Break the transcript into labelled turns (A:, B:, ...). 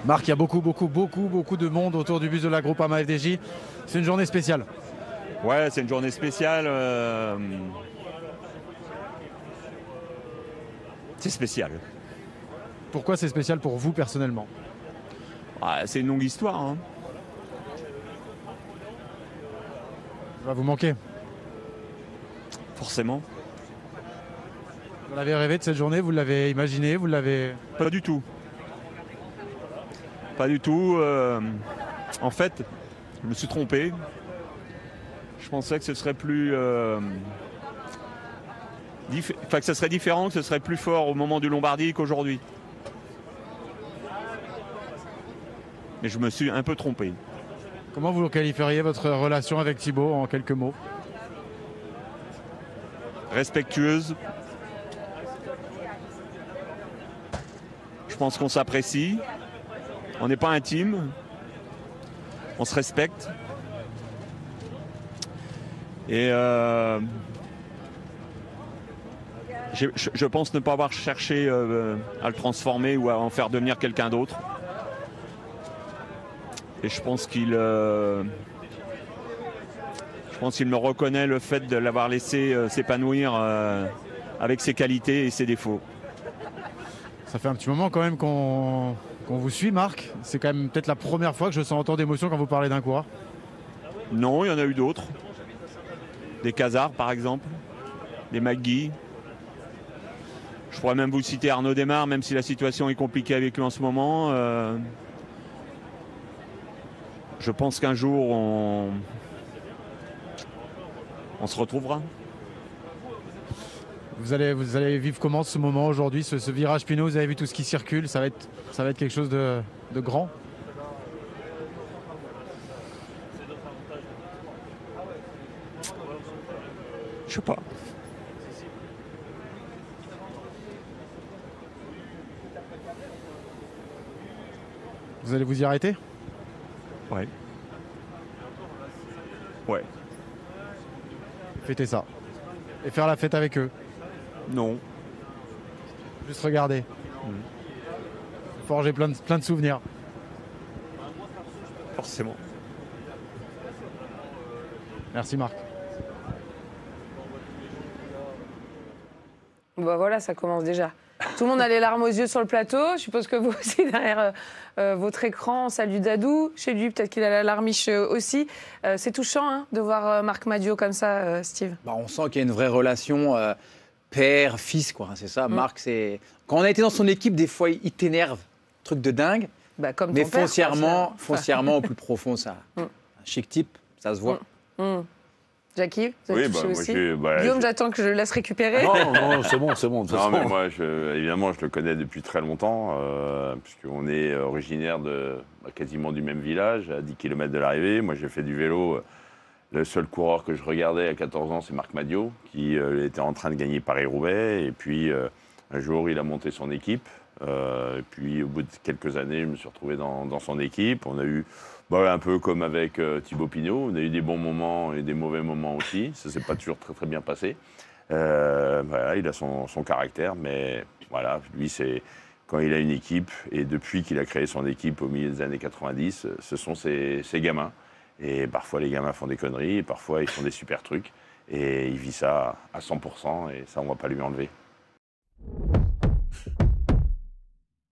A: Marc, il y a beaucoup de monde autour du bus de la Groupama FDJ. C'est une journée spéciale.
B: Ouais, c'est une journée spéciale. C'est spécial.
A: Pourquoi c'est spécial pour vous personnellement?
B: C'est une longue histoire. Hein.
A: Ça va vous manquer?
B: Forcément.
A: Vous l'avez rêvé de cette journée? Vous l'avez imaginé? Vous l'avez...
B: Pas du tout. Pas du tout. En fait, je me suis trompé. Je pensais que ce serait plus... que ce serait différent, que ce serait plus fort au moment du Lombardie qu'aujourd'hui. Mais je me suis un peu trompé.
A: Comment vous qualifieriez votre relation avec Thibaut en quelques mots?
B: Respectueuse. Je pense qu'on s'apprécie. On n'est pas intime. On se respecte. Et je pense ne pas avoir cherché à le transformer ou à en faire devenir quelqu'un d'autre. Et je pense qu'il me reconnaît le fait de l'avoir laissé s'épanouir avec ses qualités et ses défauts.
A: Ça fait un petit moment quand même qu'on vous suit, Marc. C'est quand même peut-être la première fois que je sens autant d'émotion quand vous parlez d'un coureur.
B: Non, il y en a eu d'autres. Des Casards, par exemple. Des McGee. Je pourrais même vous citer Arnaud Démare, même si la situation est compliquée avec lui en ce moment. Je pense qu'un jour, on se retrouvera.
A: Vous allez vivre comment ce moment aujourd'hui, ce virage Pinot? Vous avez vu tout ce qui circule, ça va être quelque chose de grand?
B: Je sais pas.
A: Vous allez vous y arrêter?
B: Ouais. Ouais.
A: Fêter ça. Et faire la fête avec eux.
B: Non.
A: Juste regarder. Forger plein de souvenirs.
B: Forcément.
A: Merci Marc.
C: Bah voilà, ça commence déjà. Tout le monde a les larmes aux yeux sur le plateau. Je suppose que vous aussi, derrière votre écran, on salue Dadou. Chez lui, peut-être qu'il a la larmiche aussi. C'est touchant hein, de voir Marc Madiot comme ça, Steve.
D: On sent qu'il y a une vraie relation père-fils, quoi. C'est ça, Marc, c'est... Quand on a été dans son équipe, des fois, il t'énerve. Truc de dingue.
C: Bah, comme
D: mais
C: ton père,
D: foncièrement, au plus profond, ça... Un chic type, ça se voit.
C: Jackie, vous avez touché aussi. Guillaume, j'attends que je le laisse récupérer.
E: Non, c'est bon.
F: Non, mais moi, évidemment, je le connais depuis très longtemps, puisqu'on est originaire quasiment du même village, à 10 km de l'arrivée. Moi, j'ai fait du vélo. Le seul coureur que je regardais à 14 ans, c'est Marc Madiot, qui était en train de gagner Paris-Roubaix. Et puis, un jour, il a monté son équipe. Et puis, au bout de quelques années, je me suis retrouvé dans son équipe. On a eu... un peu comme avec Thibaut Pinot, on a eu des bons moments et des mauvais moments aussi. Ça ne s'est pas toujours très bien passé. Il a son caractère, mais voilà, lui, c'est quand il a une équipe, et depuis qu'il a créé son équipe au milieu des années 90, ce sont ses gamins. Et parfois, les gamins font des conneries, et parfois, ils font des super trucs. Et il vit ça à 100%, et ça, on ne va pas lui enlever.